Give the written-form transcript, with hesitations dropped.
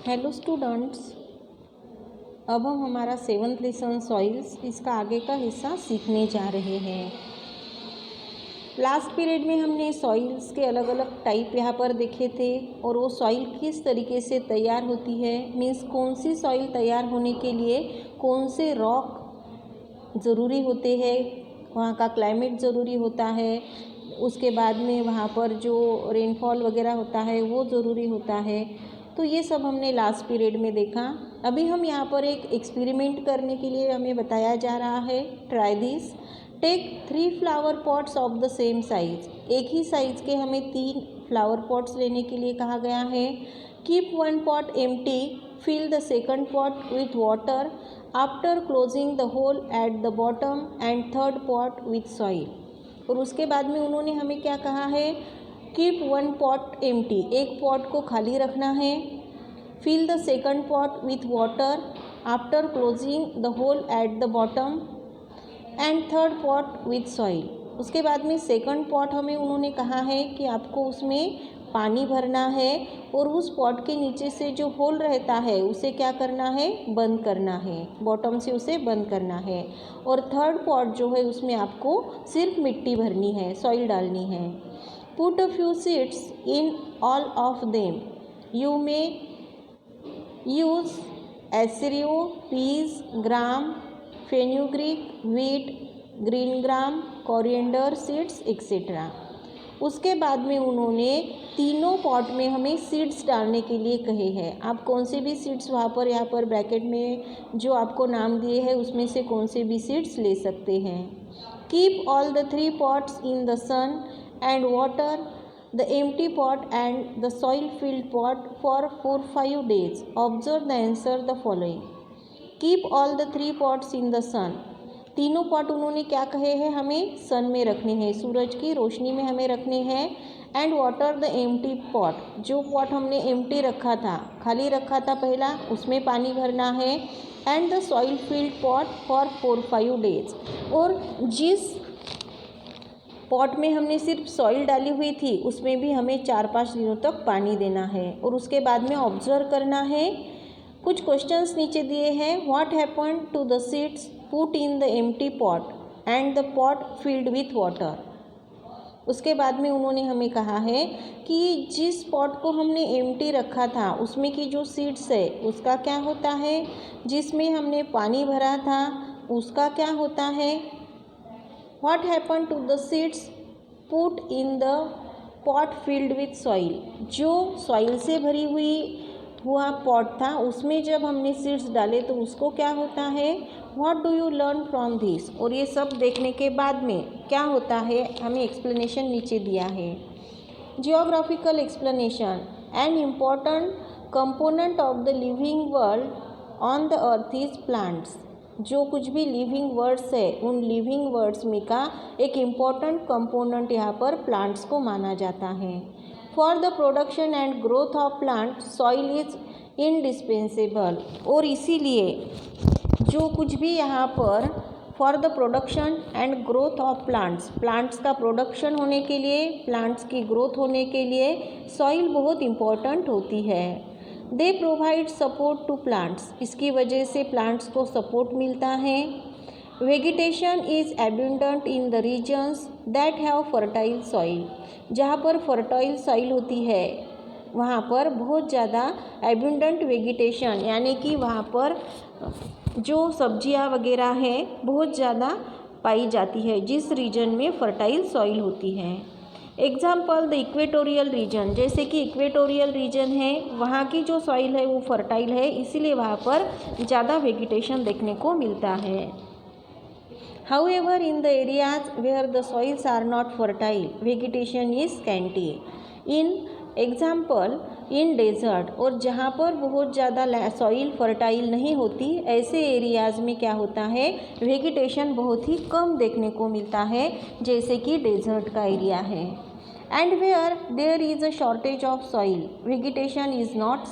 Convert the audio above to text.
Hello students, अब हम हमारा 7th लेसन सॉइल्स इसका आगे का हिस्सा सीखने जा रहे हैं। लास्ट पीरियड में हमने सॉइल्स के अलग अलग टाइप यहाँ पर देखे थे और वो सॉइल किस तरीके से तैयार होती है, मीन्स कौन सी सॉइल तैयार होने के लिए कौन से रॉक ज़रूरी होते हैं, वहाँ का क्लाइमेट ज़रूरी होता है, उसके बाद में वहाँ पर जो रेनफॉल वगैरह होता है वो ज़रूरी होता है। तो ये सब हमने लास्ट पीरियड में देखा। अभी हम यहाँ पर एक एक्सपेरिमेंट करने के लिए हमें बताया जा रहा है। Try this, take 3 flower pots of the same size. एक ही साइज़ के हमें 3 फ्लावर पॉट्स लेने के लिए कहा गया है। Keep 1 pot empty, fill the second pot with water after closing the hole at the bottom and third pot with soil. और उसके बाद में उन्होंने हमें क्या कहा है, कीप 1 पॉट एम्प्टी, एक पॉट को खाली रखना है। Fill the second pot with water after closing the hole at the bottom and third pot with soil. उसके बाद में सेकंड पॉट हमें उन्होंने कहा है कि आपको उसमें पानी भरना है और उस पॉट के नीचे से जो होल रहता है उसे क्या करना है, बंद करना है, बॉटम से उसे बंद करना है। और थर्ड पॉट जो है उसमें आपको सिर्फ मिट्टी भरनी है, सॉइल डालनी है। Put a few seeds in all of them. You may use एसरियो, peas, gram, fenugreek, wheat, green gram, coriander seeds etcetera. उसके बाद में उन्होंने तीनों पॉट में हमें सीड्स डालने के लिए कहे हैं। आप कौन से भी सीड्स वहाँ पर यहाँ पर ब्रैकेट में जो आपको नाम दिए हैं उसमें से कौन से भी सीड्स ले सकते हैं। Keep all the 3 pots in the sun and water the empty pot and the soil filled pot for 4-5 days. Observe the answer the following. Keep all the 3 pots in the sun. तीनों pot उन्होंने क्या कहे हैं, हमें सन में रखने हैं, सूरज की रोशनी में हमें रखने हैं। And water the empty pot, जो पॉट हमने एम्प्टी रखा था, खाली रखा था पहला, उसमें पानी भरना है। And the soil field pot for 4-5 days, और जिस पॉट में हमने सिर्फ सॉइल डाली हुई थी उसमें भी हमें 4-5 दिनों तक पानी देना है। और उसके बाद में ऑब्जर्व करना है। कुछ क्वेश्चंस नीचे दिए हैं। What happen to the seeds put in the empty pot and the pot filled with water. उसके बाद में उन्होंने हमें कहा है कि जिस पॉट को हमने एम्प्टी रखा था उसमें की जो सीड्स है उसका क्या होता है, जिसमें हमने पानी भरा था उसका क्या होता है। What happen to the seeds put in the pot filled with soil, जो सॉइल से भरी हुई हुआ पॉट था उसमें जब हमने सीड्स डाले तो उसको क्या होता है। What do you learn from this, और ये सब देखने के बाद में क्या होता है हमें एक्सप्लेनेशन नीचे दिया है। Geographical explanation, an important component of the living world on the earth is plants. जो कुछ भी लिविंग वर्ड्स है उन लिविंग वर्ड्स में का एक इम्पॉर्टेंट कंपोनेंट यहाँ पर प्लांट्स को माना जाता है। For the production and growth of plant soil is indispensable, और इसीलिए जो कुछ भी यहाँ पर for the production and growth of plants, plants का प्रोडक्शन होने के लिए, प्लांट्स की ग्रोथ होने के लिए सॉइल बहुत इम्पॉर्टेंट होती है। They provide support to plants, इसकी वजह से प्लांट्स को सपोर्ट मिलता है। Vegetation is abundant in the regions that have fertile soil, जहाँ पर फर्टाइल सॉइल होती है वहाँ पर बहुत ज़्यादा एबंडेंट वेजिटेशन, यानी कि वहाँ पर जो सब्जियाँ वगैरह हैं बहुत ज़्यादा पाई जाती है जिस रीजन में फर्टाइल सॉइल होती है। एग्जाम्पल द इक्वेटोरियल रीजन, जैसे कि इक्वेटोरियल रीजन है वहाँ की जो सॉइल है वो फर्टाइल है, इसीलिए वहाँ पर ज़्यादा वेजिटेशन देखने को मिलता है। However in the areas where the soils are not fertile vegetation is scanty. In example in desert, और जहाँ पर बहुत ज़्यादा सॉइल फर्टाइल नहीं होती ऐसे एरियाज़ में क्या होता है, वेजिटेशन बहुत ही कम देखने को मिलता है, जैसे कि डेजर्ट का एरिया है। And where there is a shortage of soil vegetation is not